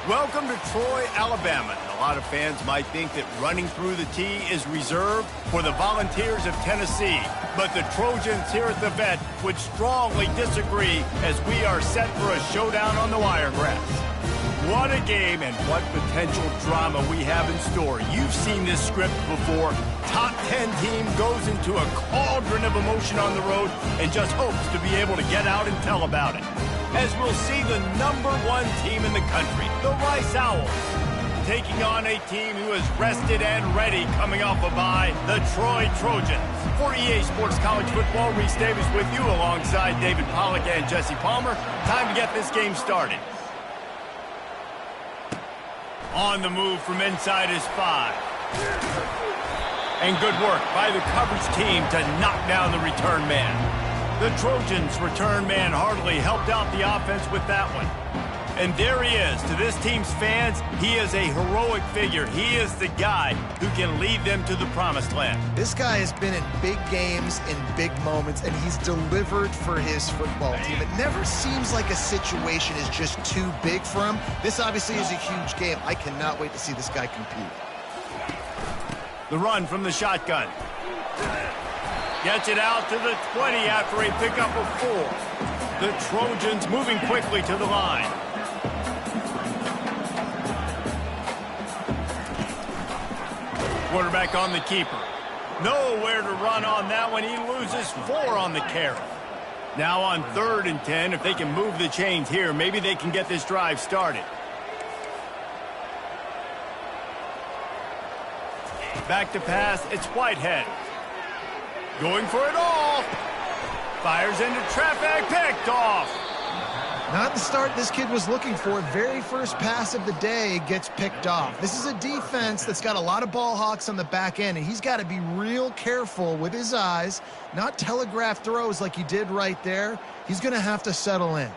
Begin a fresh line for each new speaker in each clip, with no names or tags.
Welcome to Troy, Alabama. And a lot of fans might think that running through the tee is reserved for the Volunteers of Tennessee. But the Trojans here at the Vet would strongly disagree as we are set for a showdown on the Wiregrass. What a game and what potential drama we have in store. You've seen this script before. Top 10 team goes into a cauldron of emotion on the road and just hopes to be able to get out and tell about it. As we'll see the #1 team in the country, the Rice Owls, taking on a team who is rested and ready coming off a bye, the Troy Trojans. For EA Sports College Football, Reese Davis with you alongside David Pollack and Jesse Palmer. Time to get this game started. On the move from inside is 5. And good work by the coverage team to knock down the return man. The Trojans' return man hardly helped out the offense with that one. And there he is. To this team's fans, he is a heroic figure. He is the guy who can lead them to the promised land.
This guy has been in big games, in big moments, and he's delivered for his football team. It never seems like a situation is just too big for him. This obviously is a huge game. I cannot wait to see this guy compete.
The run from the shotgun. Gets it out to the 20 after a pickup of 4. The Trojans moving quickly to the line. Quarterback on the keeper. Nowhere to run on that one. He loses 4 on the carry. Now on 3rd and 10, if they can move the chains here, maybe they can get this drive started. Back to pass, it's Whitehead. Going for it all. Fires into traffic, picked off.
Not the start this kid was looking for. Very first pass of the day gets picked off. This is a defense that's got a lot of ball hawks on the back end, and he's got to be real careful with his eyes, not telegraph throws like he did right there. He's going to have to settle in.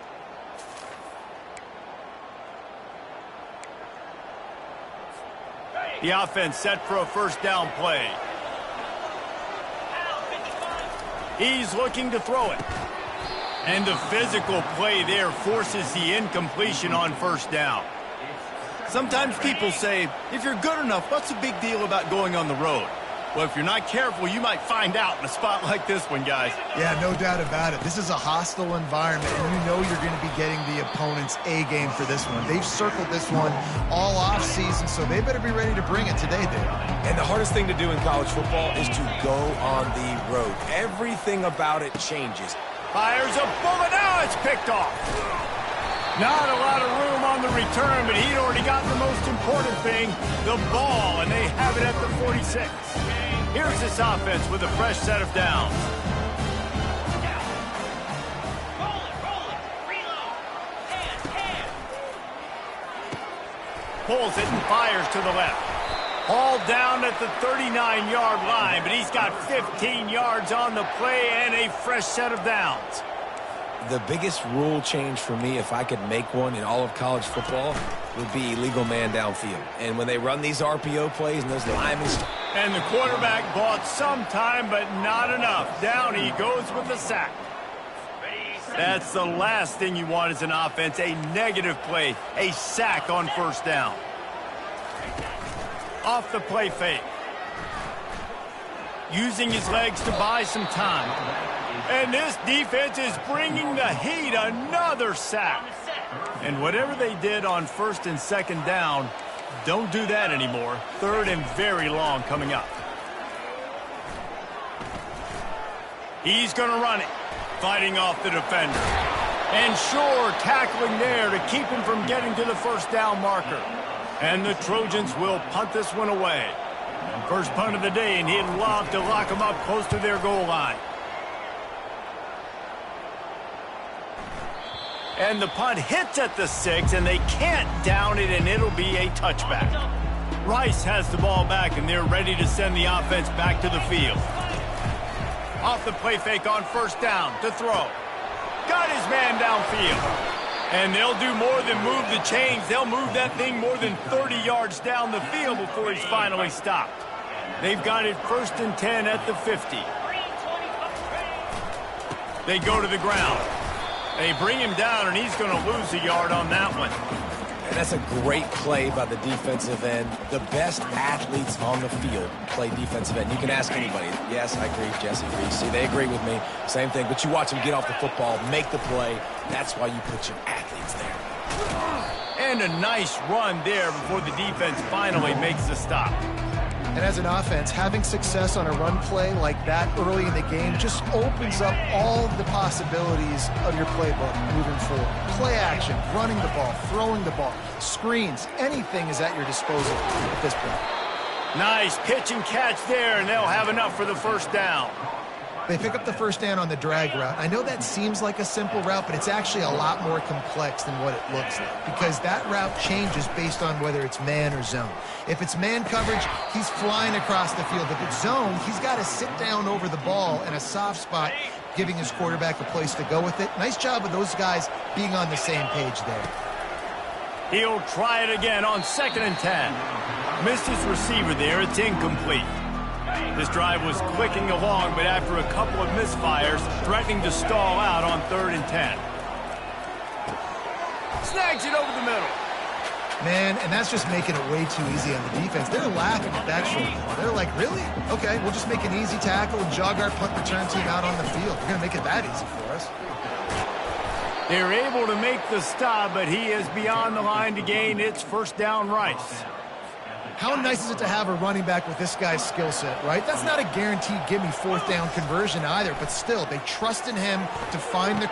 The offense set for a first down play. He's looking to throw it. And the physical play there forces the incompletion on first down. Sometimes people say, if you're good enough, what's the big deal about going on the road? Well, if you're not careful, you might find out in a spot like this one, guys.
Yeah, no doubt about it. This is a hostile environment, and you know you're going to be getting the opponent's A-game for this one. They've circled this one all offseason, so they better be ready to bring it today, Dave.
And the hardest thing to do in college football is to go on the road. Everything about it changes.
Fires a bullet. Now it's picked off. Not a lot of room on the return, but he'd already got the most important thing, the ball, and they have it at the 46. Here's this offense with a fresh set of downs. Pulls it and fires to the left. Hauled down at the 39-yard line, but he's got 15 yards on the play and a fresh set of downs.
The biggest rule change for me, if I could make one in all of college football, would be illegal man downfield. And when they run these RPO plays and those linemen...
And the quarterback bought some time, but not enough. Down he goes with a sack. That's the last thing you want as an offense, a negative play, a sack on first down. Off the play fake. Using his legs to buy some time. And this defense is bringing the heat, another sack. And whatever they did on 1st and 2nd down, don't do that anymore. 3rd and very long coming up. He's going to run it. Fighting off the defender. And sure, tackling there to keep him from getting to the first down marker. And the Trojans will punt this one away. First punt of the day, and he'd love to lock them up close to their goal line. And the punt hits at the 6, and they can't down it, and it'll be a touchback. Rice has the ball back, and they're ready to send the offense back to the field. Off the play fake on first down to throw. Got his man downfield. And they'll do more than move the chains. They'll move that thing more than 30 yards down the field before he's finally stopped. They've got it 1st and 10 at the 50. They go to the ground. They bring him down, and he's going to lose a yard on that one.
And that's a great play by the defensive end. The best athletes on the field play defensive end. You can ask anybody. Yes, I agree, Jesse Reese. See, they agree with me. Same thing. But you watch them get off the football, make the play. That's why you put your athletes there.
And a nice run there before the defense finally makes the stop.
And as an offense, having success on a run play like that early in the game just opens up all the possibilities of your playbook moving forward. Play action, running the ball, throwing the ball, screens, anything is at your disposal at this point.
Nice pitch and catch there, and they'll have enough for the first down.
They pick up the first down on the drag route. I know that seems like a simple route, but it's actually a lot more complex than what it looks like because that route changes based on whether it's man or zone. If it's man coverage, he's flying across the field. If it's zone, he's got to sit down over the ball in a soft spot, giving his quarterback a place to go with it. Nice job of those guys being on the same page there.
He'll try it again on 2nd and 10. Missed his receiver there. It's incomplete. This drive was clicking along, but after a couple of misfires, threatening to stall out on 3rd and 10. Snags it over the middle.
Man, and that's just making it way too easy on the defense. They're laughing at that short ball. They're like, really? Okay, we'll just make an easy tackle and jog our punt return team out on the field. We're going to make it that easy for us.
They're able to make the stop, but he is beyond the line to gain. It's 1st down Rice.
How nice is it to have a running back with this guy's skill set, right? That's not a guaranteed give-me 4th down conversion either, but still, they trust in him to find the...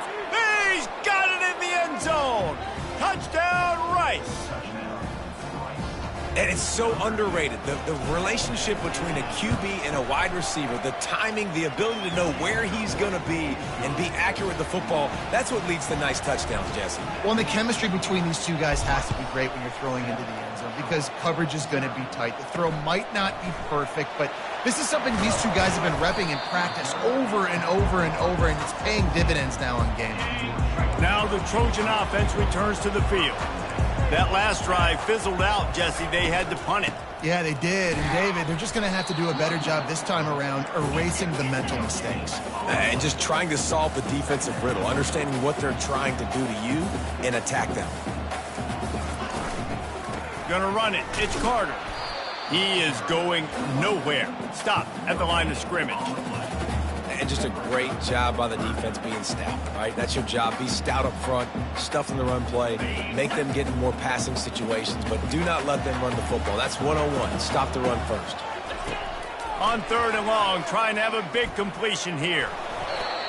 He's got it in the end zone! Touchdown, Rice!
And it's so underrated. The relationship between a QB and a wide receiver, the timing, the ability to know where he's going to be and be accurate with the football, that's what leads to nice touchdowns, Jesse.
Well, and the chemistry between these two guys has to be great when you're throwing into the end zone because coverage is going to be tight. The throw might not be perfect, but this is something these two guys have been repping in practice over and over and over, and it's paying dividends now in games.
Now the Trojan offense returns to the field. That last drive fizzled out, Jesse. They had to punt it.
Yeah, they did. And, David, they're just going to have to do a better job this time around erasing the mental mistakes.
And just trying to solve the defensive riddle, understanding what they're trying to do to you and attack them.
Gonna run it. It's Carter. He is going nowhere. Stop at the line of scrimmage.
And just a great job by the defense being stout, right? That's your job. Be stout up front, stuff in the run play, make them get in more passing situations, but do not let them run the football. That's 101. Stop the run first.
On 3rd and long, trying to have a big completion here.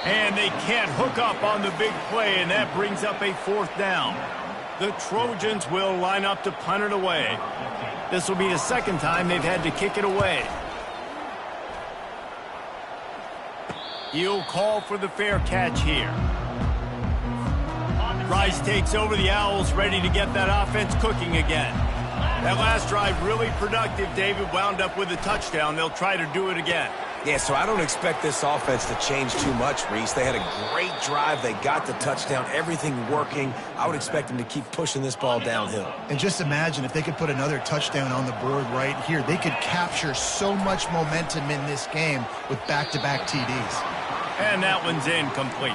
And they can't hook up on the big play, and that brings up a 4th down. The Trojans will line up to punt it away. This will be the 2nd time they've had to kick it away. He'll call for the fair catch here. Rice takes over. The Owls ready to get that offense cooking again. That last drive really productive. David wound up with a touchdown. They'll try to do it again.
Yeah, so I don't expect this offense to change too much, Reese. They had a great drive. They got the touchdown. Everything working. I would expect them to keep pushing this ball downhill.
And just imagine if they could put another touchdown on the board right here. They could capture so much momentum in this game with back-to-back TDs.
And that one's incomplete.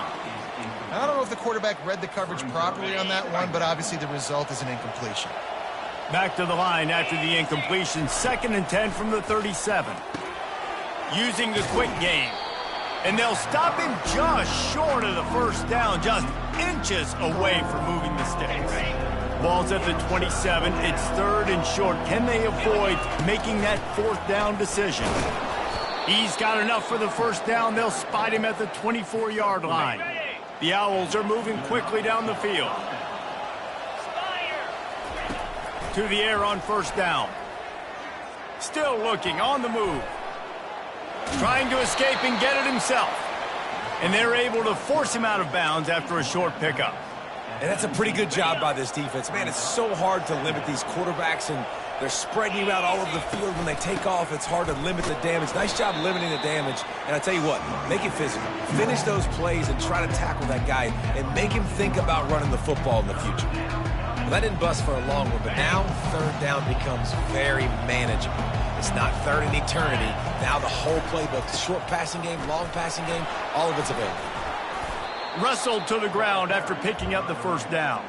I don't know if the quarterback read the coverage properly on that one, but obviously the result is an incompletion.
Back to the line after the incompletion. 2nd and 10 from the 37. Using the quick game. And they'll stop him just short of the 1st down, just inches away from moving the sticks. Ball's at the 27. It's 3rd and short. Can they avoid making that 4th down decision? He's got enough for the 1st down. They'll spot him at the 24-yard line. The Owls are moving quickly down the field. To the air on 1st down. Still looking on the move. Trying to escape and get it himself. And they're able to force him out of bounds after a short pickup.
And that's a pretty good job by this defense. Man, it's so hard to limit these quarterbacks, and they're spreading you out all over the field. When they take off, it's hard to limit the damage. Nice job limiting the damage. And I tell you what, make it physical. Finish those plays and try to tackle that guy and make him think about running the football in the future. Well, that didn't bust for a long one, but now 3rd down becomes very manageable. It's not 3rd in eternity. Now the whole playbook, the short passing game, long passing game, all of it's available.
Wrestled to the ground after picking up the 1st down.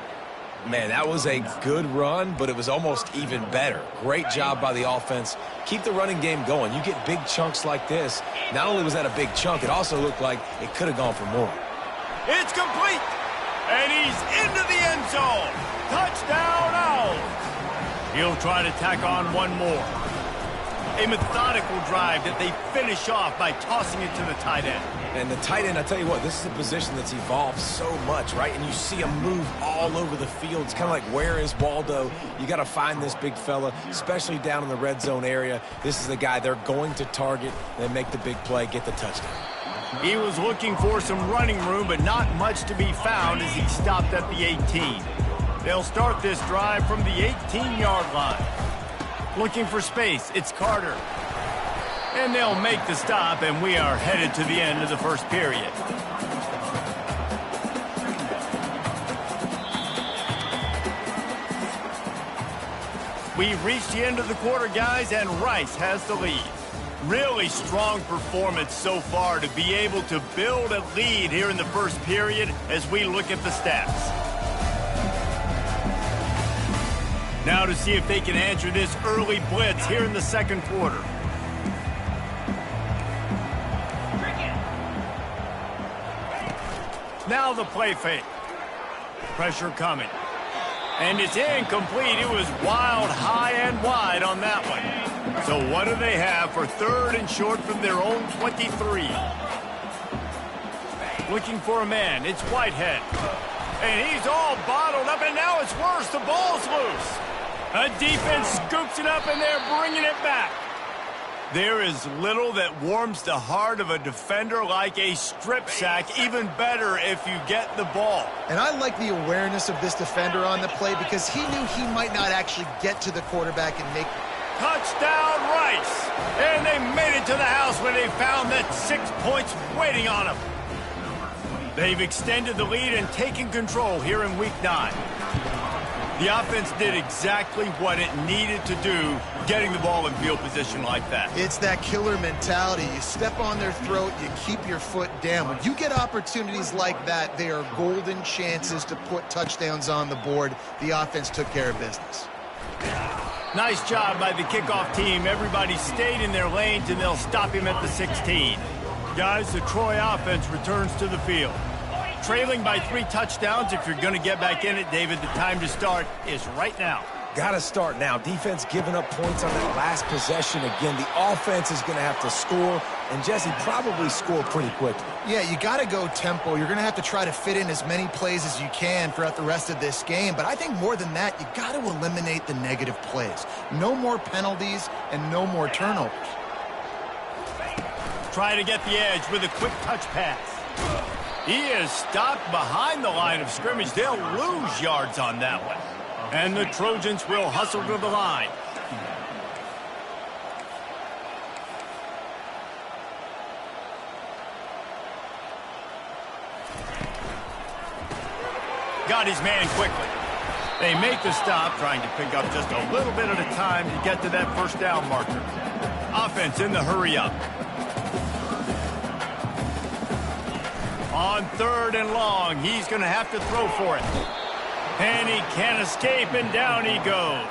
Man, that was a good run, but it was almost even better. Great job by the offense. Keep the running game going. You get big chunks like this. Not only was that a big chunk, it also looked like it could have gone for more.
It's complete. And he's into the end zone. Touchdown, Owls. He'll try to tack on one more. A methodical drive that they finish off by tossing it to the tight end.
And the tight end, I tell you what, this is a position that's evolved so much, right? And you see him move all over the field. It's kind of like, where is Waldo? You got to find this big fella, especially down in the red zone area. This is the guy they're going to target, then make the big play, get the touchdown.
He was looking for some running room, but not much to be found as he stopped at the 18. They'll start this drive from the 18-yard line. Looking for space, it's Carter. And they'll make the stop, and we are headed to the end of the first period. We've reached the end of the quarter, guys, and Rice has the lead. Really strong performance so far to be able to build a lead here in the first period as we look at the stats. Now to see if they can answer this early blitz here in the second quarter. Now the play fake. Pressure coming. And it's incomplete. It was wild, high and wide on that one. So what do they have for third and short from their own 23? Looking for a man. It's Whitehead. And he's all bottled up, and now it's worse. The ball's loose. A defense scoops it up, and they're bringing it back. There is little that warms the heart of a defender like a strip sack. Even better if you get the ball.
And I like the awareness of this defender on the play because he knew he might not actually get to the quarterback and make...
Touchdown, Rice! And they made it to the house when they found that 6 points waiting on them. They've extended the lead and taken control here in Week 9. The offense did exactly what it needed to do, getting the ball in field position like that.
It's that killer mentality. You step on their throat, you keep your foot down. When you get opportunities like that, they are golden chances to put touchdowns on the board. The offense took care of business.
Nice job by the kickoff team. Everybody stayed in their lanes, and they'll stop him at the 16. Guys, the Troy offense returns to the field. Trailing by 3 touchdowns. If you're going to get back in it, David, the time to start is right now.
Got to start now. Defense giving up points on that last possession. Again, the offense is going to have to score, and Jesse probably score pretty quickly.
Yeah, you got to go tempo. You're going to have to try to fit in as many plays as you can throughout the rest of this game. But I think more than that, you got to eliminate the negative plays. No more penalties and no more turnovers.
Try to get the edge with a quick touch pass. He is stopped behind the line of scrimmage. They'll lose yards on that one. And the Trojans will hustle to the line. Got his man quickly. They make the stop, trying to pick up just a little bit at a time to get to that first down marker. Offense in the hurry up. On 3rd and long, he's going to have to throw for it. And he can't escape, and down he goes.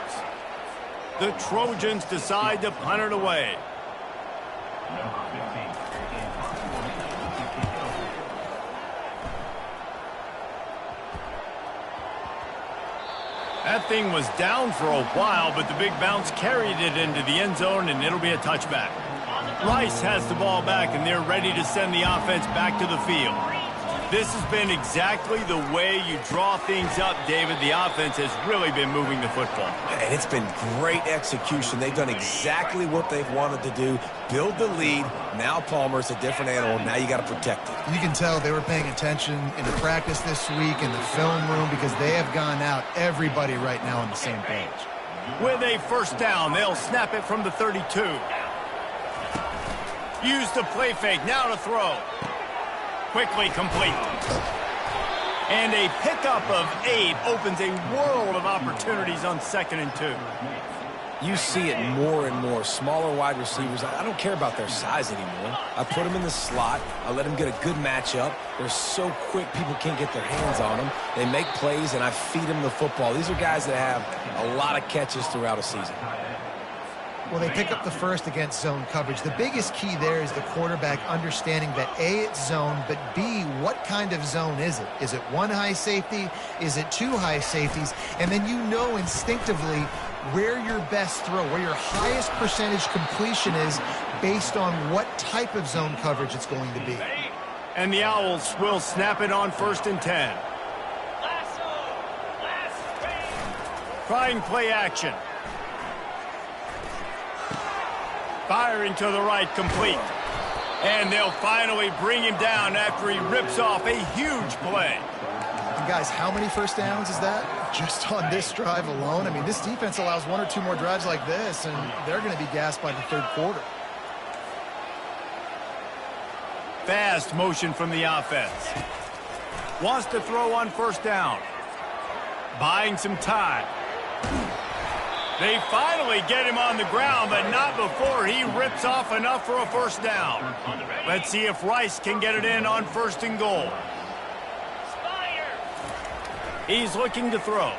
The Trojans decide to punt it away. That thing was down for a while, but the big bounce carried it into the end zone, and it'll be a touchback. Rice has the ball back, and they're ready to send the offense back to the field. This has been exactly the way you draw things up, David. The offense has really been moving the football.
And it's been great execution. They've done exactly what they've wanted to do. Build the lead. Now Palmer's a different animal. Now you got to protect it.
You can tell they were paying attention in the practice this week in the film room because they have gone out, everybody right now on the same page.
With a first down, they'll snap it from the 32. Use the play fake. Now to throw. Quickly complete. And a pickup of 8 opens a world of opportunities on 2nd and 2.
You see it more and more. Smaller wide receivers, I don't care about their size anymore. I put them in the slot. I let them get a good matchup. They're so quick, people can't get their hands on them. They make plays, and I feed them the football. These are guys that have a lot of catches throughout a season.
Well, they pick up the first against zone coverage. The biggest key there is the quarterback understanding that A, it's zone, but B, what kind of zone is it? Is it one high safety? Is it two high safeties? And then you know instinctively where your best throw, where your highest percentage completion is based on what type of zone coverage it's going to be.
And the Owls will snap it on 1st and 10. Trying play action. Firing to the right, complete. And they'll finally bring him down after he rips off a huge play.
And guys, how many first downs is that? Just on this drive alone? I mean, this defense allows one or two more drives like this, and they're going to be gassed by the third quarter.
Fast motion from the offense. Wants to throw on 1st down. Buying some time. They finally get him on the ground, but not before he rips off enough for a 1st down. Let's see if Rice can get it in on 1st and goal. He's looking to throw.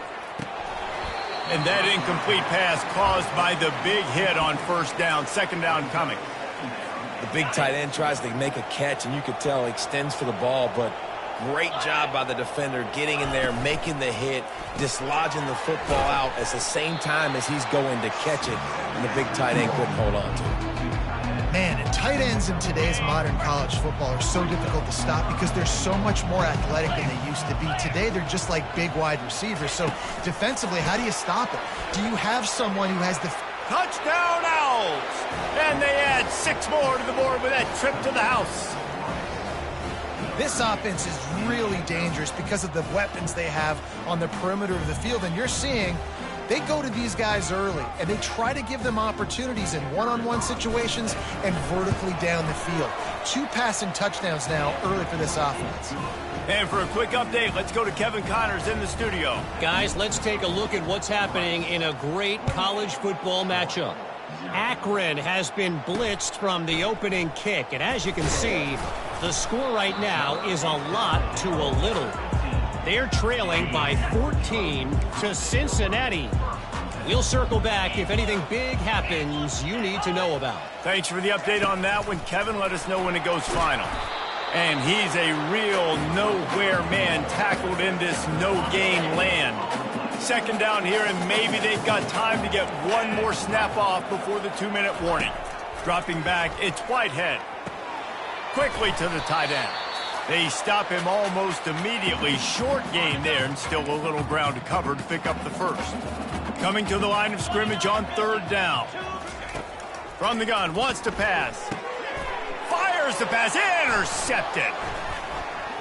And that incomplete pass caused by the big hit on 1st down. 2nd down coming.
The big tight end tries to make a catch, and you could tell he extends for the ball, but great job by the defender getting in there, making the hit, dislodging the football out at the same time as he's going to catch it, and the big tight end couldn't hold on to it.
Man, and tight ends in today's modern college football are so difficult to stop because they're so much more athletic than they used to be. Today, they're just like big wide receivers. So defensively, how do you stop it? Do you have someone who has the...
Touchdown Owls! And they add 6 more to the board with that trip to the house.
This offense is really dangerous because of the weapons they have on the perimeter of the field. And you're seeing they go to these guys early, and they try to give them opportunities in one-on-one situations and vertically down the field. 2 passing touchdowns now early for this offense.
And for a quick update, let's go to Kevin Connors in the studio.
Guys, let's take a look at what's happening in a great college football matchup. Akron has been blitzed from the opening kick, and as you can see, the score right now is a lot to a little. They're trailing by 14 to Cincinnati. We'll circle back if anything big happens you need to know about.
Thanks for the update on that one, Kevin. Let us know when it goes final. And he's a real nowhere man tackled in this no-gain land. 2nd down here, and maybe they've got time to get one more snap off before the 2-minute warning. Dropping back, it's Whitehead. Quickly to the tight end. They stop him almost immediately. Short gain there, and still a little ground to cover to pick up the 1st. Coming to the line of scrimmage on 3rd down. From the gun, wants to pass. Fires the pass, intercepted.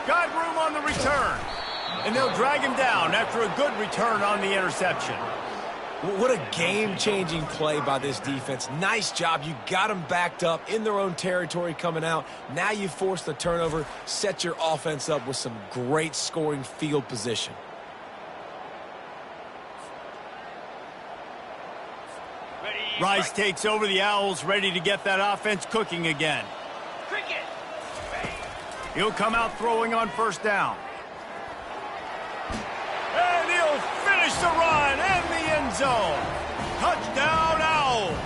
Got room on the return. And they'll drag him down after a good return on the interception.
What a game-changing play by this defense. Nice job. You got them backed up in their own territory coming out. Now you force the turnover, set your offense up with some great scoring field position.
Rice takes over. The Owls ready to get that offense cooking again. He'll come out throwing on 1st down. And he'll finish the run in the end zone. Touchdown Owls.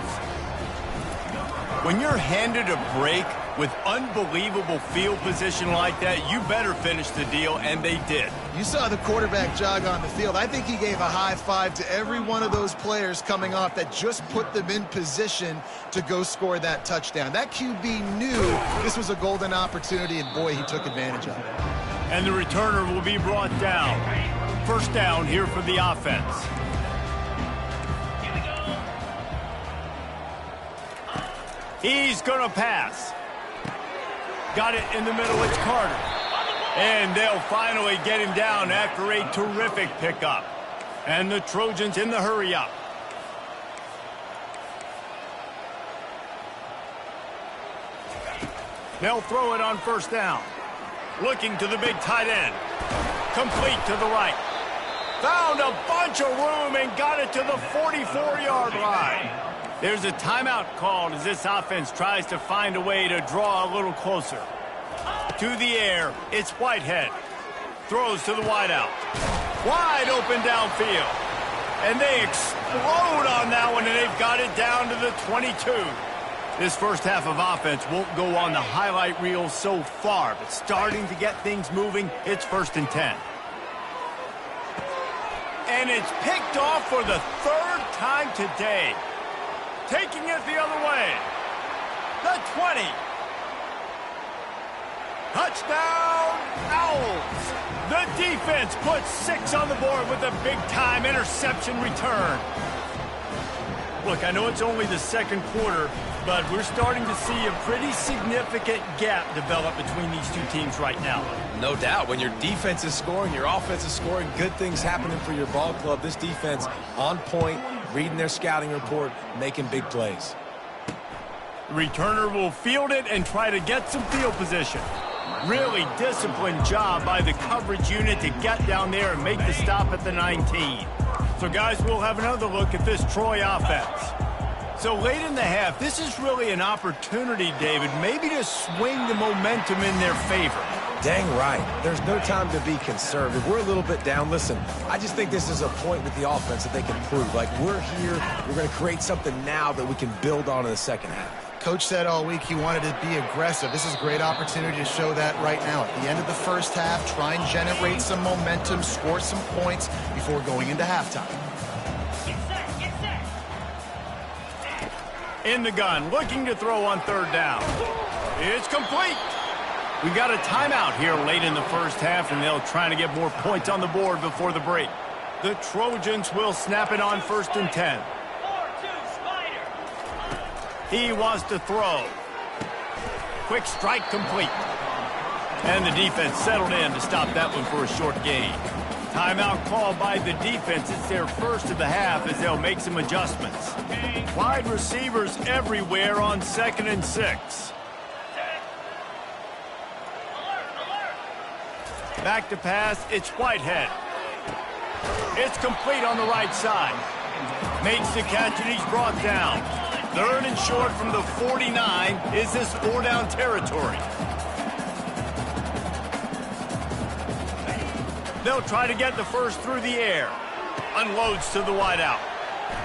When you're handed a break with unbelievable field position like that, you better finish the deal, and they did.
You saw the quarterback jog on the field. I think he gave a high five to every one of those players coming off that just put them in position to go score that touchdown. That QB knew this was a golden opportunity, and boy, he took advantage of it.
And the returner will be brought down. 1st down here for the offense. He's going to pass. Got it in the middle. It's Carter. And they'll finally get him down after a terrific pickup. And the Trojans in the hurry-up. They'll throw it on 1st down. Looking to the big tight end. Complete to the right. Found a bunch of room and got it to the 44-yard line. There's a timeout called as this offense tries to find a way to draw a little closer. To the air, it's Whitehead. Throws to the wideout. Wide open downfield. And they explode on that one, and they've got it down to the 22. This first half of offense won't go on the highlight reel so far, but starting to get things moving, it's 1st and 10. And it's picked off for the 3rd time today. Taking it the other way. The 20. Touchdown, Owls. The defense puts 6 on the board with a big-time interception return. Look, I know it's only the 2nd quarter, but we're starting to see a pretty significant gap develop between these two teams right now.
No doubt. When your defense is scoring, your offense is scoring, good things happening for your ball club. This defense on point, reading their scouting report, making big plays.
The returner will field it and try to get some field position. Really disciplined job by the coverage unit to get down there and make the stop at the 19. So, guys, we'll have another look at this Troy offense. So late in the half, this is really an opportunity, David, maybe to swing the momentum in their favor.
Dang right. There's no time to be conservative. We're a little bit down. Listen, I just think this is a point with the offense that they can prove. Like, we're here, we're going to create something now that we can build on in the second half.
Coach said all week he wanted to be aggressive. This is a great opportunity to show that right now. At the end of the first half, try and generate some momentum, score some points before going into halftime.
In the gun, looking to throw on 3rd down. It's complete. We got a timeout here late in the first half, and they'll try to get more points on the board before the break. The Trojans will snap it on 1st and 10. He wants to throw. Quick strike complete. And the defense settled in to stop that one for a short gain. Timeout called by the defense. It's their first of the half as they'll make some adjustments. Wide receivers everywhere on 2nd and 6. Back to pass, it's Whitehead. It's complete on the right side. Makes the catch and he's brought down. 3rd and short from the 49. Is this 4-down territory? They'll try to get the first through the air. Unloads to the wideout.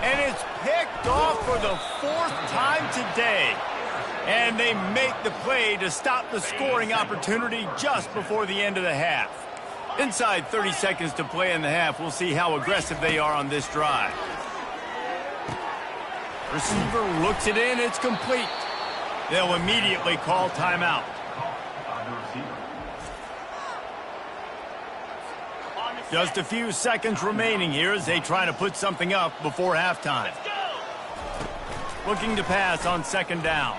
And it's picked off for the 4th time today. And they make the play to stop the scoring opportunity just before the end of the half. Inside 30 seconds to play in the half, we'll see how aggressive they are on this drive. Receiver looks it in, it's complete. They'll immediately call timeout. Just a few seconds remaining here as they try to put something up before halftime. Looking to pass on 2nd down.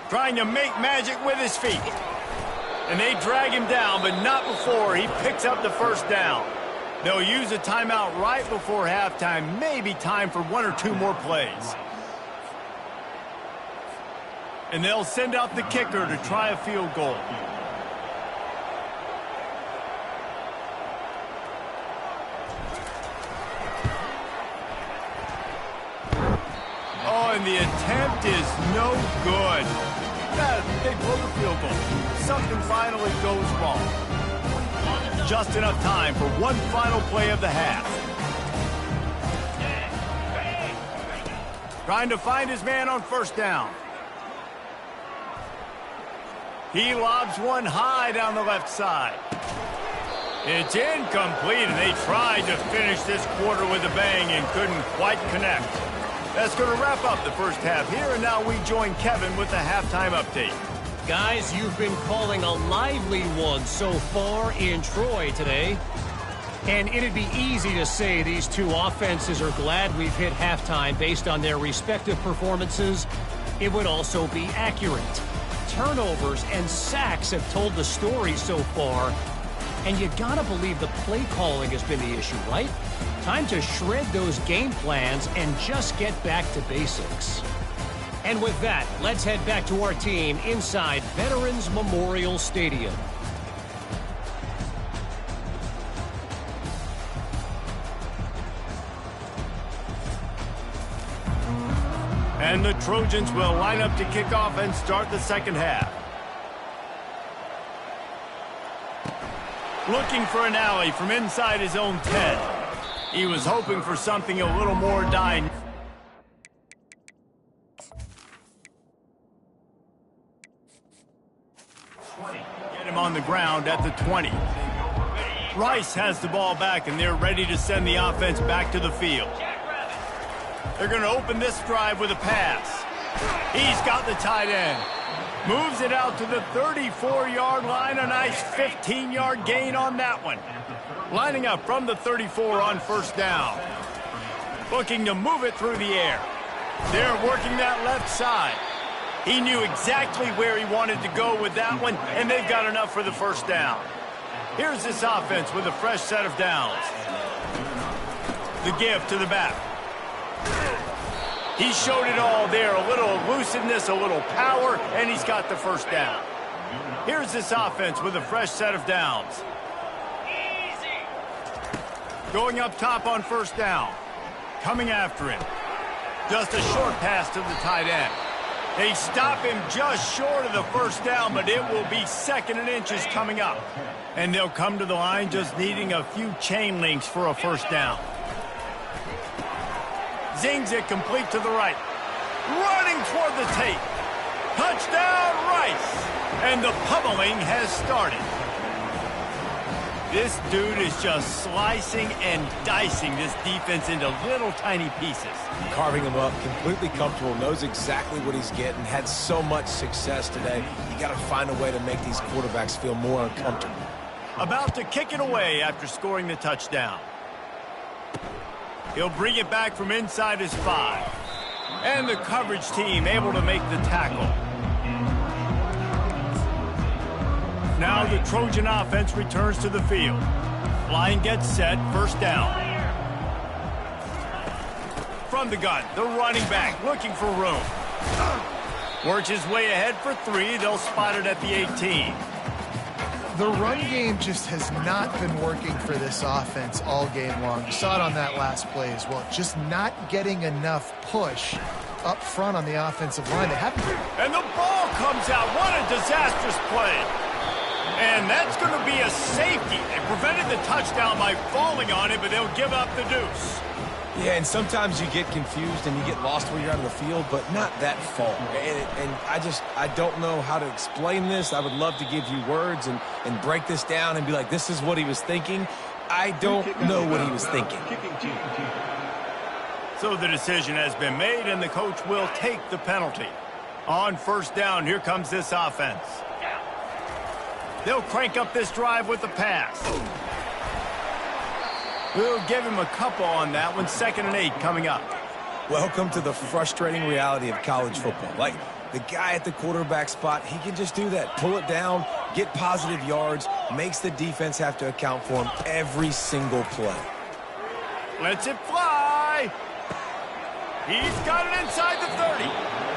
Trying to make magic with his feet. And they drag him down, but not before he picks up the 1st down. They'll use a timeout right before halftime. Maybe time for 1 or 2 more plays. And they'll send out the kicker to try a field goal. Oh, and the attempt is no good. They blow the field goal. Something finally goes wrong. Just enough time for one final play of the half. Trying to find his man on 1st down. He lobs one high down the left side. It's incomplete, and they tried to finish this quarter with a bang and couldn't quite connect. That's going to wrap up the first half here, and now we join Kevin with the halftime update.
Guys, you've been calling a lively one so far in Troy today. And it'd be easy to say these two offenses are glad we've hit halftime based on their respective performances. It would also be accurate. Turnovers and sacks have told the story so far. And you gotta believe the play calling has been the issue, right? Time to shred those game plans and just get back to basics. And with that, let's head back to our team inside Veterans Memorial Stadium.
And the Trojans will line up to kick off and start the second half. Looking for an alley from inside his own 10. He was hoping for something a little more dynamic. Get him on the ground at the 20. Rice has the ball back, and they're ready to send the offense back to the field. They're going to open this drive with a pass. He's got the tight end. Moves it out to the 34-yard line. A nice 15-yard gain on that one. Lining up from the 34 on first down. Looking to move it through the air. They're working that left side. He knew exactly where he wanted to go with that one, and they've got enough for the first down. Here's this offense with a fresh set of downs. The give to the back. He showed it all there. A little elusiveness, a little power, and he's got the first down. Here's this offense with a fresh set of downs. Going up top on first down. Coming after him. Just a short pass to the tight end. They stop him just short of the first down, but it will be 2nd and inches coming up. And they'll come to the line just needing a few chain links for a first down. Zings it complete to the right. Running toward the tape. Touchdown, Rice. And the pummeling has started. This dude is just slicing and dicing this defense into little tiny pieces.
Carving him up, completely comfortable, knows exactly what he's getting, had so much success today. You got to find a way to make these quarterbacks feel more uncomfortable.
About to kick it away after scoring the touchdown. He'll bring it back from inside his 5. And the coverage team able to make the tackle. Now the Trojan offense returns to the field. Line gets set, first down. From the gun, the running back looking for room. Works his way ahead for 3. They'll spot it at the 18.
The run game just has not been working for this offense all game long. You saw it on that last play as well. Just not getting enough push up front on the offensive line. They haven't.
And the ball comes out. What a disastrous play. And that's going to be a safety. They prevented the touchdown by falling on it, but they'll give up the deuce.
Yeah, and sometimes you get confused and you get lost when you're out of the field, but not that far. And I don't know how to explain this. I would love to give you words and break this down and be like, this is what he was thinking. I don't know what he was thinking.
So the decision has been made, and the coach will take the penalty. On first down, here comes this offense. They'll crank up this drive with the pass. We'll give him a couple on that one. 2nd and 8 coming up.
Welcome to the frustrating reality of college football. Like, the guy at the quarterback spot, he can just do that. Pull it down, get positive yards, makes the defense have to account for him every single play.
Lets it fly. He's got it inside the 30.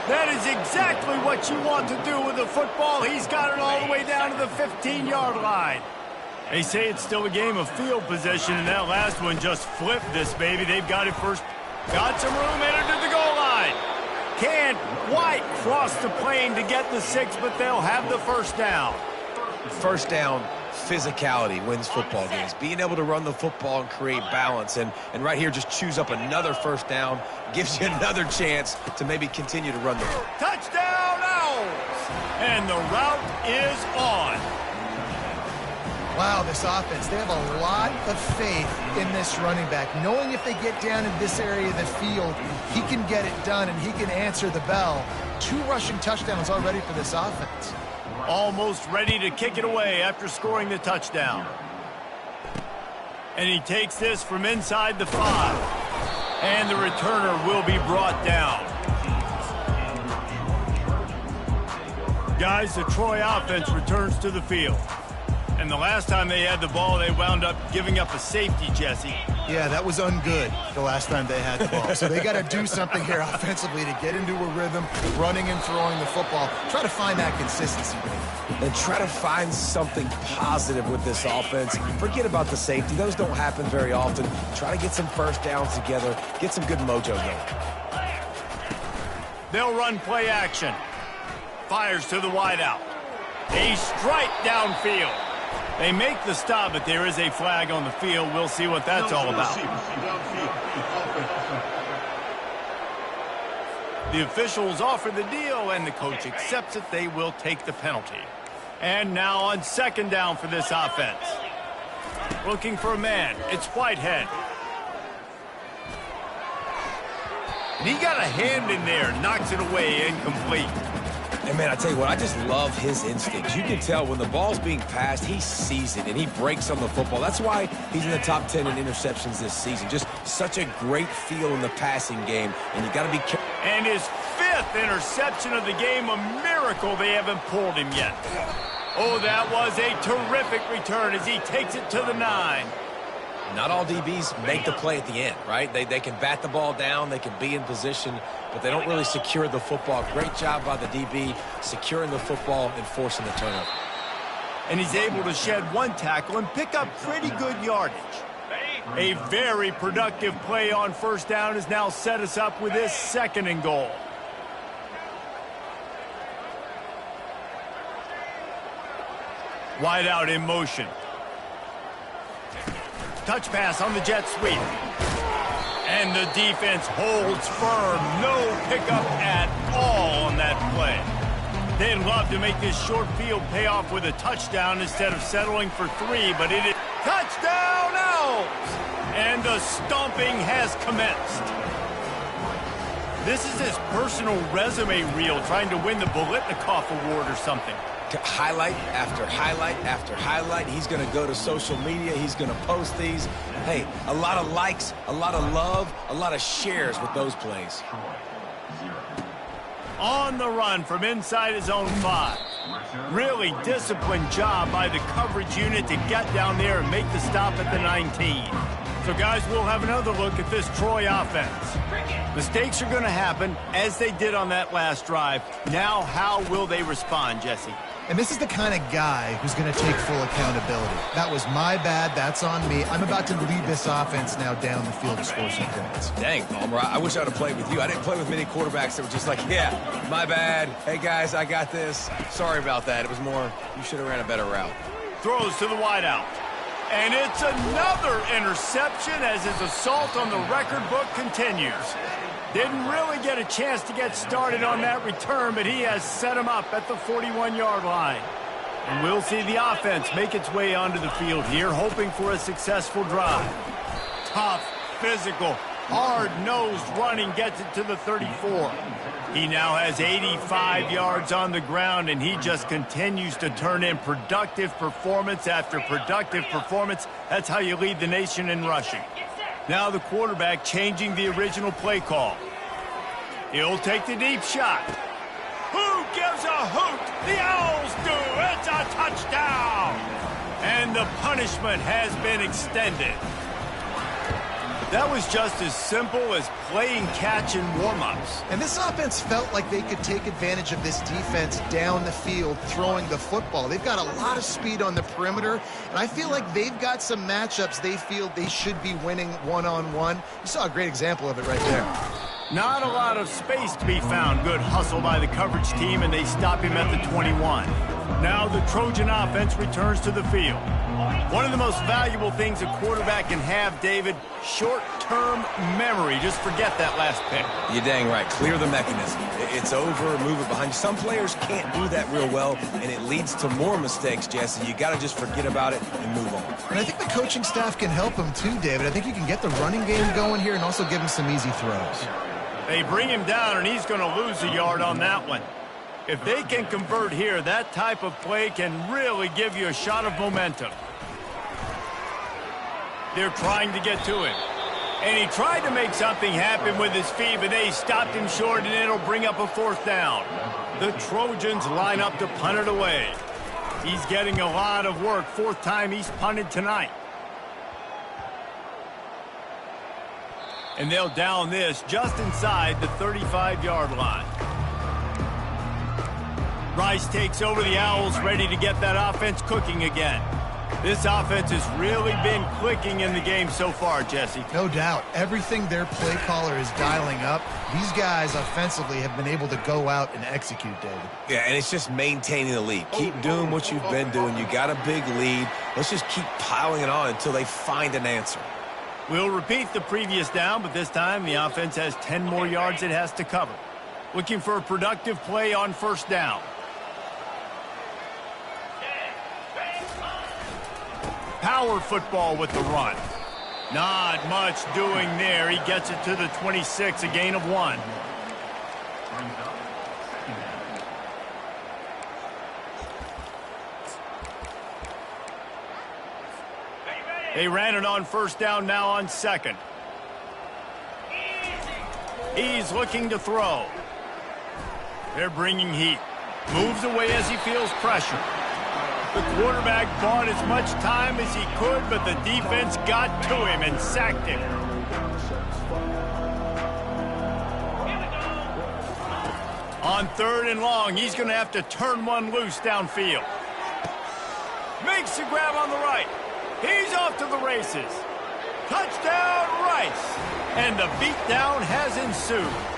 That is exactly what you want to do with the football. He's got it all the way down to the 15-yard line. They say it's still a game of field position, and that last one just flipped this baby. They've got it first. Got some room, entered to the goal line. Can't quite cross the plane to get the 6, but they'll have the first down.
First down, physicality wins football games. Being able to run the football and create balance. And right here, just choose up another first down. Gives you another chance to maybe continue to run the ball.
Touchdown, Owls! And the route is on.
Wow, this offense, they have a lot of faith in this running back. Knowing if they get down in this area of the field, he can get it done and he can answer the bell. 2 rushing touchdowns already for this offense.
Almost ready to kick it away after scoring the touchdown. And he takes this from inside the 5. And the returner will be brought down. Guys, the Troy offense returns to the field. And the last time they had the ball, they wound up giving up a safety, Jesse.
Yeah, that was ungood the last time they had the ball. So they got to do something here offensively to get into a rhythm, running and throwing the football. Try to find that consistency.
And try to find something positive with this offense. Forget about the safety. Those don't happen very often. Try to get some first downs together. Get some good mojo going.
They'll run play action. Fires to the wideout. A strike downfield. They make the stop, but there is a flag on the field. We'll see what that's all about. The officials offer the deal, and the coach accepts it. They will take the penalty. And now on second down for this offense. Looking for a man. It's Whitehead. And he got a hand in there. Knocks it away, incomplete.
And, man, I tell you what, I just love his instincts. You can tell when the ball's being passed, he sees it, and he breaks on the football. That's why he's in the top 10 in interceptions this season. Just such a great feel in the passing game, and you got to be careful.
And his 5th interception of the game, a miracle they haven't pulled him yet. Oh, that was a terrific return as he takes it to the 9.
Not all DBs make the play at the end, right? They can bat the ball down, they can be in position, but they don't really secure the football. Great job by the DB securing the football and forcing the turnover.
And he's able to shed one tackle and pick up pretty good yardage. A very productive play on first down has now set us up with this 2nd and goal. Wide out in motion. Touch pass on the jet sweep. And the defense holds firm. No pickup at all on that play. They'd love to make this short field pay off with a touchdown instead of settling for 3, but it is touchdown Owls! And the stomping has commenced. This is his personal resume reel, trying to win the Biletnikoff Award or something.
Highlight after highlight after highlight. He's going to go to social media. He's going to post these. Hey, a lot of likes, a lot of love, a lot of shares with those plays.
On the run from inside his own 5. Really disciplined job by the coverage unit to get down there and make the stop at the 19. So, guys, we'll have another look at this Troy offense. Mistakes are going to happen, as they did on that last drive. Now, how will they respond, Jesse?
And this is the kind of guy who's going to take full accountability. That was my bad. That's on me. I'm about to lead this offense now down the field to score some points.
Dang, Palmer, I wish I would have played with you. I didn't play with many quarterbacks that were just like, yeah, my bad. Hey, guys, I got this. Sorry about that. It was more, you should have ran a better route.
Throws to the wideout. And it's another interception as his assault on the record book continues. Didn't really get a chance to get started on that return, but he has set him up at the 41-yard line. And we'll see the offense make its way onto the field here, hoping for a successful drive. Tough, physical, hard-nosed running gets it to the 34. He now has 85 yards on the ground, and he just continues to turn in productive performance after productive performance. That's how you lead the nation in rushing. Now the quarterback changing the original play call. He'll take the deep shot. Who gives a hoot? The Owls do. It's a touchdown. And the punishment has been extended. That was just as simple as playing catch in warm-ups.
And this offense felt like they could take advantage of this defense down the field throwing the football. They've got a lot of speed on the perimeter, and I feel like they've got some matchups they feel they should be winning one-on-one. You saw a great example of it right there.
Not a lot of space to be found. Good hustle by the coverage team, and they stop him at the 21. Now the Trojan offense returns to the field. One of the most valuable things a quarterback can have, David, short-term memory. Just forget that last pick.
You're dang right. Clear the mechanism. It's over, move it behind you. Some players can't do that real well, and it leads to more mistakes, Jesse. You got to just forget about it and move on.
And I think the coaching staff can help him too, David. I think you can get the running game going here and also give him some easy throws.
They bring him down, and he's going to lose a yard on that one. If they can convert here, that type of play can really give you a shot of momentum. They're trying to get to him. And he tried to make something happen with his feet, but they stopped him short, and it'll bring up a 4th down. The Trojans line up to punt it away. He's getting a lot of work. 4th time he's punted tonight. And they'll down this just inside the 35-yard line. Rice takes over the Owls, ready to get that offense cooking again. This offense has really been clicking in the game so far, Jesse.
No doubt. Everything their play caller is dialing up, these guys offensively have been able to go out and execute, David.
Yeah, and it's just maintaining the lead. Keep doing what you've been doing. You got a big lead. Let's just keep piling it on until they find an answer.
We'll repeat the previous down, but this time the offense has 10 more yards it has to cover. Looking for a productive play on first down. Power football with the run. Not much doing there. He gets it to the 26, a gain of 1. They ran it on first down, now on second. He's looking to throw. They're bringing heat. Moves away as he feels pressure. The quarterback bought as much time as he could, but the defense got to him and sacked him. On 3rd and long, he's going to have to turn one loose downfield. Makes the grab on the right. He's off to the races. Touchdown, Rice. And the beatdown has ensued.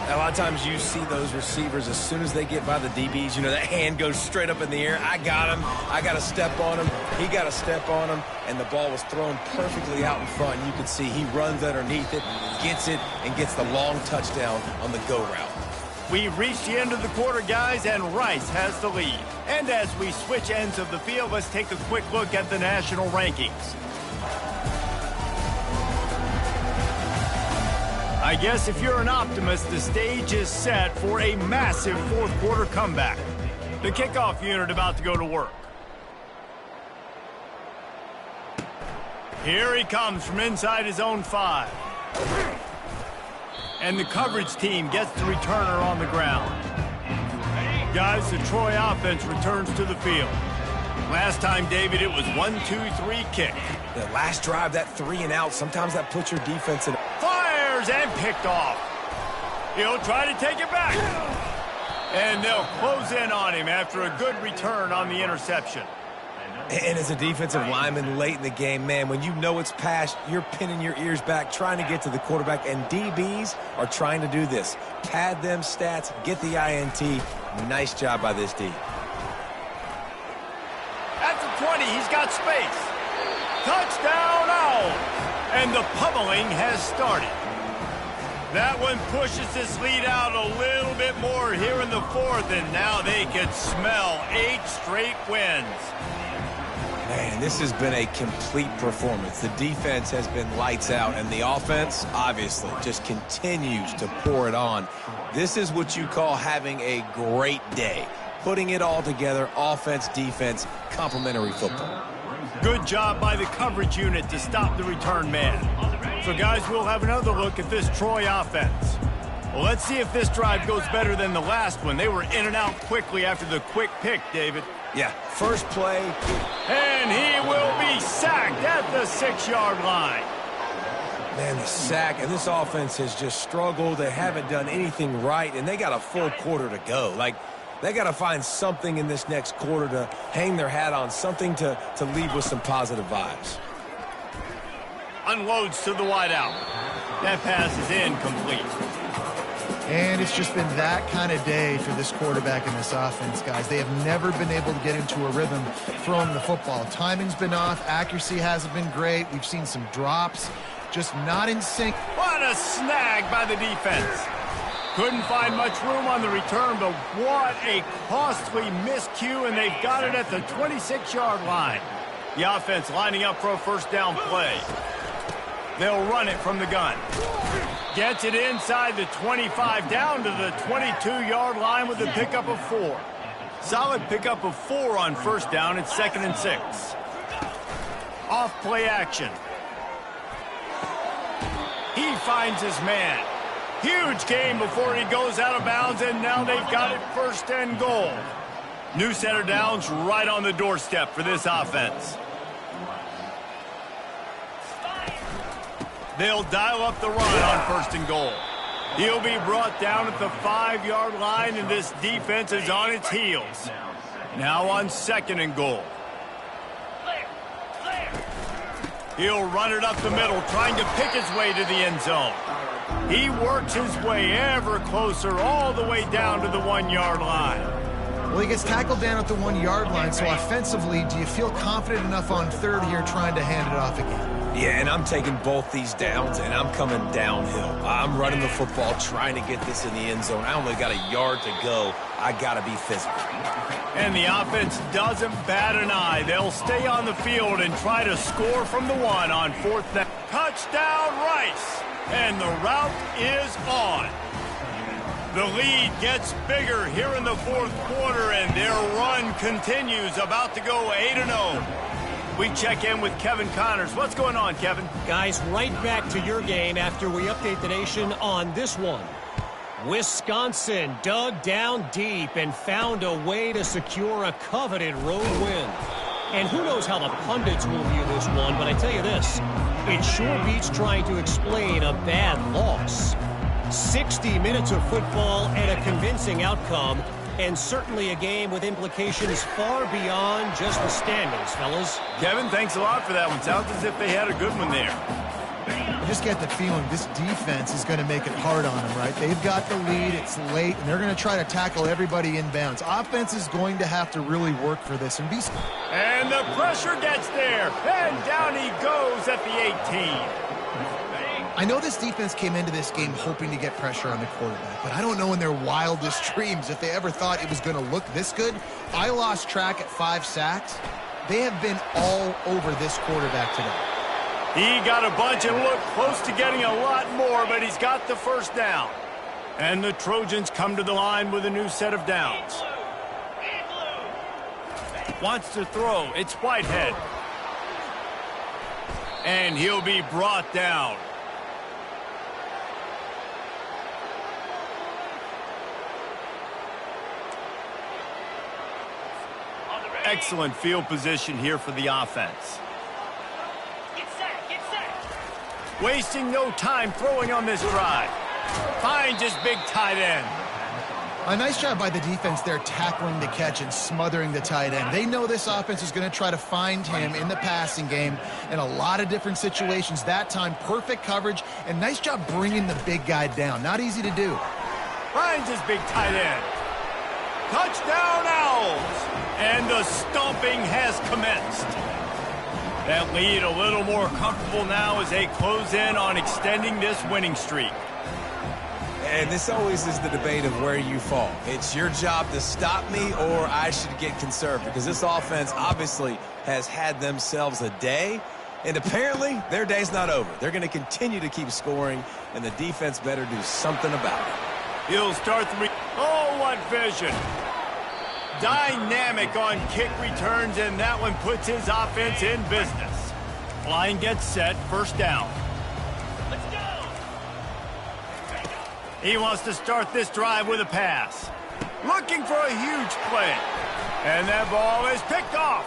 A lot of times you see those receivers, as soon as they get by the DBs, you know, that hand goes straight up in the air. I got him. I got to step on him. He got to step on him. And the ball was thrown perfectly out in front. And you can see he runs underneath it, gets it, and gets the long touchdown on the go route.
We've reached the end of the quarter, guys, and Rice has the lead. And as we switch ends of the field, let's take a quick look at the national rankings. I guess if you're an optimist, the stage is set for a massive fourth quarter comeback. The kickoff unit about to go to work. Here he comes from inside his own 5. And the coverage team gets the returner on the ground. Guys, the Troy offense returns to the field. Last time, David, it was 1-2-3 kick.
The last drive, that 3 and out, sometimes that puts your defense in.
Fires and picked off. He'll try to take it back. And they'll close in on him after a good return on the interception.
And as a defensive lineman late in the game, man, when you know it's passed, you're pinning your ears back, trying to get to the quarterback, and DBs are trying to do this. Pad them stats, get the INT. Nice job by this D.
At the 20, he's got space. Touchdown, Owl! And the pummeling has started. That one pushes this lead out a little bit more here in the 4th, and now they can smell 8 straight wins.
Man, this has been a complete performance. The defense has been lights out, and the offense, obviously, just continues to pour it on. This is what you call having a great day. Putting it all together, offense, defense, complementary football.
Good job by the coverage unit to stop the return man. So, guys, we'll have another look at this Troy offense. Well, let's see if this drive goes better than the last one. They were in and out quickly after the quick pick, David.
Yeah, first play.
And he will be sacked at the 6-yard line.
Man, the sack, and this offense has just struggled. They haven't done anything right, and they got a full quarter to go. Like, they got to find something in this next quarter to hang their hat on, something to leave with some positive vibes.
Unloads to the wideout. That pass is incomplete.
And it's just been that kind of day for this quarterback and this offense, guys. They have never been able to get into a rhythm throwing the football. Timing's been off. Accuracy hasn't been great. We've seen some drops. Just not in sync.
What a snag by the defense. Couldn't find much room on the return, but what a costly miscue, and they've got it at the 26-yard line. The offense lining up for a first down play. They'll run it from the gun. Gets it inside the 25, down to the 22-yard line with a pickup of 4. Solid pickup of 4 on first down. It's 2nd and 6. Off play action. He finds his man. Huge gain before he goes out of bounds, and now they've got it 1st and goal. New set of downs right on the doorstep for this offense. They'll dial up the run on 1st and goal. He'll be brought down at the 5-yard line, and this defense is on its heels. Now on 2nd and goal. He'll run it up the middle, trying to pick his way to the end zone. He works his way ever closer all the way down to the 1-yard line.
Well, he gets tackled down at the 1-yard line, so offensively, do you feel confident enough on third here trying to hand it off again?
Yeah, and I'm taking both these downs, and I'm coming downhill. I'm running the football, trying to get this in the end zone. I only got a yard to go. I got to be physical.
And the offense doesn't bat an eye. They'll stay on the field and try to score from the 1 on 4th down. Touchdown, Rice! And the route is on. The lead gets bigger here in the 4th quarter, and their run continues, about to go 8-0. We check in with Kevin Connors. What's going on, Kevin?
Guys, right back to your game after we update the nation on this one. Wisconsin dug down deep and found a way to secure a coveted road win. And who knows how the pundits will view this one, but I tell you this, it sure beats trying to explain a bad loss. 60 minutes of football and a convincing outcome, and certainly a game with implications far beyond just the standings, fellas.
Kevin, thanks a lot for that one. Sounds as if they had a good one there.
You just get the feeling this defense is going to make it hard on them, right? They've got the lead, it's late, and they're going to try to tackle everybody in bounds. Offense is going to have to really work for this and be...
And the pressure gets there, and down he goes at the 18.
I know this defense came into this game hoping to get pressure on the quarterback, but I don't know in their wildest dreams if they ever thought it was going to look this good. I lost track at 5 sacks. They have been all over this quarterback today.
He got a bunch and looked close to getting a lot more, but he's got the first down. And the Trojans come to the line with a new set of downs. Wants to throw. It's Whitehead. And he'll be brought down. Excellent field position here for the offense. Wasting no time throwing on this drive. Finds his big tight end.
A nice job by the defense there tackling the catch and smothering the tight end. They know this offense is going to try to find him in the passing game in a lot of different situations. That time, perfect coverage, and nice job bringing the big guy down. Not easy to do.
Finds his big tight end. Touchdown, Owls! And the stomping has commenced. That lead a little more comfortable now as they close in on extending this winning streak.
And this always is the debate of where you fall. It's your job to stop me, or I should get conserved, because this offense obviously has had themselves a day, and apparently their day's not over. They're going to continue to keep scoring, and the defense better do something about it.
He'll start the... Oh, what vision! Dynamic on kick returns, and that one puts his offense in business. Line gets set, first down. Let's go! He wants to start this drive with a pass. Looking for a huge play. And that ball is picked off.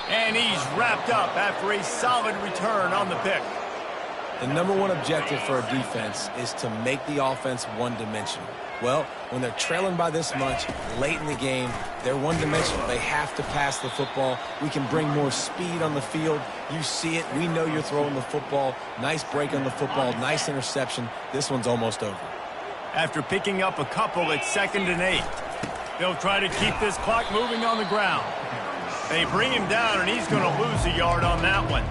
And he's wrapped up after a solid return on the pick.
The number one objective for a defense is to make the offense one-dimensional. Well, when they're trailing by this much late in the game, they're one-dimensional. They have to pass the football. We can bring more speed on the field. You see it. We know you're throwing the football. Nice break on the football. Nice interception. This one's almost over.
After picking up a couple, it's 2nd and 8. They'll try to keep this clock moving on the ground. They bring him down, and he's going to lose a yard on that one.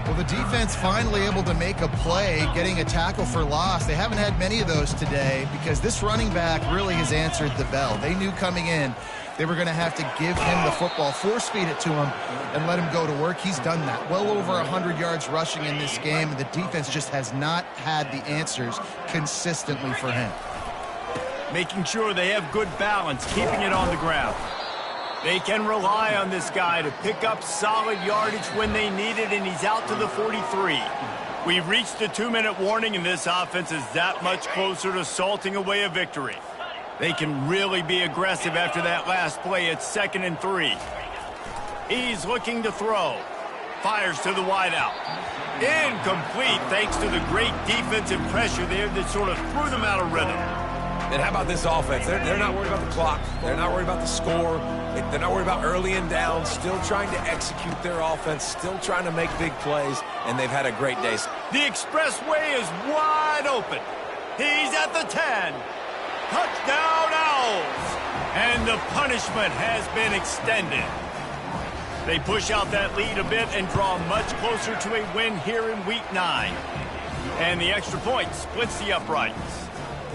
Well, the defense finally able to make a play, getting a tackle for loss. They haven't had many of those today because this running back really has answered the bell. They knew coming in they were going to have to give him the football, force-feed it to him, and let him go to work. He's done that. Well over 100 yards rushing in this game. The defense just has not had the answers consistently for him.
Making sure they have good balance, keeping it on the ground. They can rely on this guy to pick up solid yardage when they need it, and he's out to the 43. We've reached the 2-minute warning, and this offense is that much closer to salting away a victory. They can really be aggressive after that last play. It's 2nd and 3. He's looking to throw. Fires to the wideout. Incomplete thanks to the great defensive pressure there that sort of threw them out of rhythm.
And how about this offense? They're not worried about the clock. They're not worried about the score. They're not worried about early and down. Still trying to execute their offense. Still trying to make big plays. And they've had a great day.
The expressway is wide open. He's at the 10. Touchdown Owls. And the punishment has been extended. They push out that lead a bit and draw much closer to a win here in Week 9. And the extra point splits the uprights.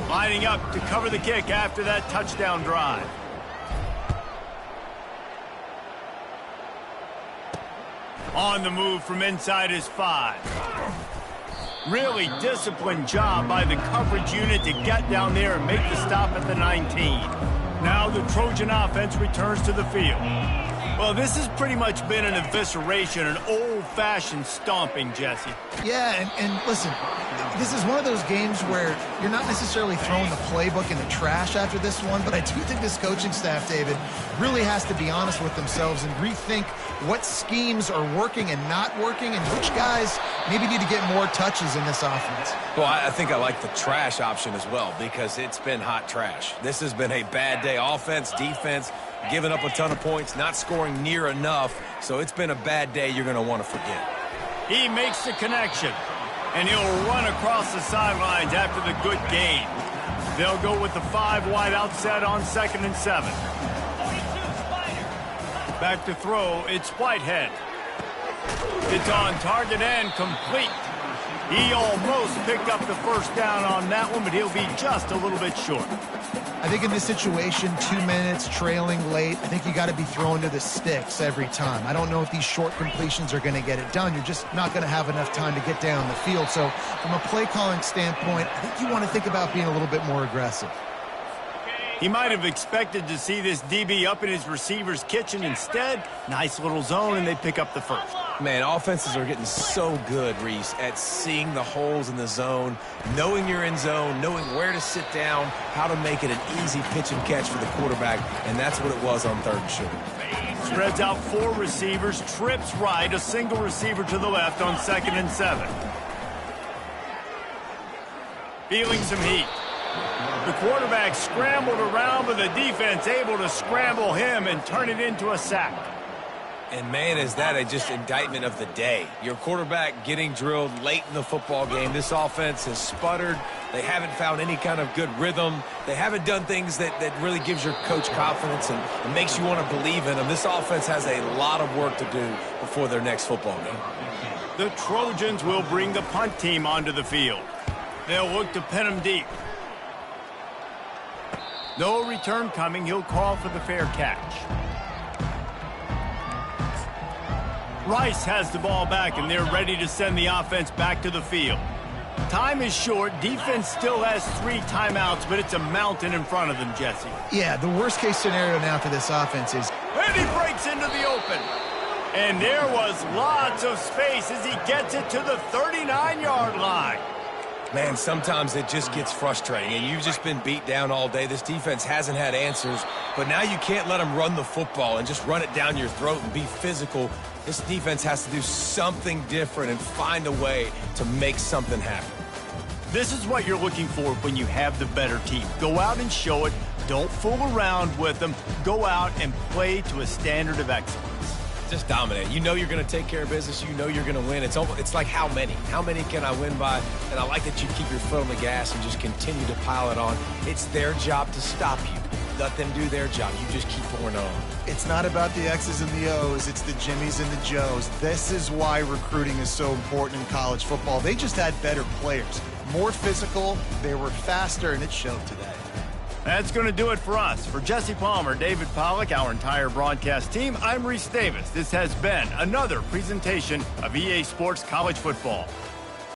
Lining up to cover the kick after that touchdown drive. On the move from inside his 5. Really disciplined job by the coverage unit to get down there and make the stop at the 19. Now the Trojan offense returns to the field. Well, this has pretty much been an evisceration, an old-fashioned stomping, Jesse.
Yeah, and listen, this is one of those games where you're not necessarily throwing the playbook in the trash after this one, but I do think this coaching staff, David, really has to be honest with themselves and rethink what schemes are working and not working and which guys maybe need to get more touches in this offense.
Well, I think I like the trash option as well because it's been hot trash. This has been a bad day. Offense, defense, giving up a ton of points, not scoring near enough. So it's been a bad day you're going to want to forget.
He makes the connection, and he'll run across the sidelines after the good gain. They'll go with the 5 wide outset on 2nd and 7. Back to throw, it's Whitehead. It's on target and complete. He almost picked up the first down on that one, but he'll be just a little bit short.
I think in this situation, 2 minutes, trailing late, I think you got to be throwing to the sticks every time. I don't know if these short completions are going to get it done. You're just not going to have enough time to get down the field. So from a play calling standpoint, I think you want to think about being a little bit more aggressive.
He might have expected to see this DB up in his receiver's kitchen. Instead, nice little zone, and they pick up the first.
Man, offenses are getting so good, Reese, at seeing the holes in the zone, knowing you're in zone, knowing where to sit down, how to make it an easy pitch and catch for the quarterback, and that's what it was on 3rd and short.
Spreads out 4 receivers, trips right, a single receiver to the left on 2nd and 7. Feeling some heat. The quarterback scrambled around, but the defense able to scramble him and turn it into a sack.
And, man, is that a just indictment of the day. Your quarterback getting drilled late in the football game. This offense has sputtered. They haven't found any kind of good rhythm. They haven't done things that really gives your coach confidence and makes you want to believe in them. This offense has a lot of work to do before their next football game.
The Trojans will bring the punt team onto the field. They'll look to pin him deep. No return coming. He'll call for the fair catch. Rice has the ball back, and they're ready to send the offense back to the field. Time is short. Defense still has 3 timeouts, but it's a mountain in front of them, Jesse.
Yeah, the worst-case scenario now for this offense is...
And he breaks into the open. And there was lots of space as he gets it to the 39-yard line.
Man, sometimes it just gets frustrating, and you've just been beat down all day. This defense hasn't had answers, but now you can't let them run the football and just run it down your throat and be physical. This defense has to do something different and find a way to make something happen.
This is what you're looking for when you have the better team. Go out and show it. Don't fool around with them. Go out and play to a standard of excellence.
Just dominate. You know you're going to take care of business. You know you're going to win. It's like how many? How many can I win by? And I like that you keep your foot on the gas and just continue to pile it on. It's their job to stop you. Let them do their job. You just keep pouring on.
It's not about the X's and the O's. It's the Jimmies and the Joes. This is why recruiting is so important in college football. They just had better players. More physical. They were faster, and it showed today.
That's going to do it for us. For Jesse Palmer, David Pollack, our entire broadcast team, I'm Reese Davis. This has been another presentation of EA Sports College Football.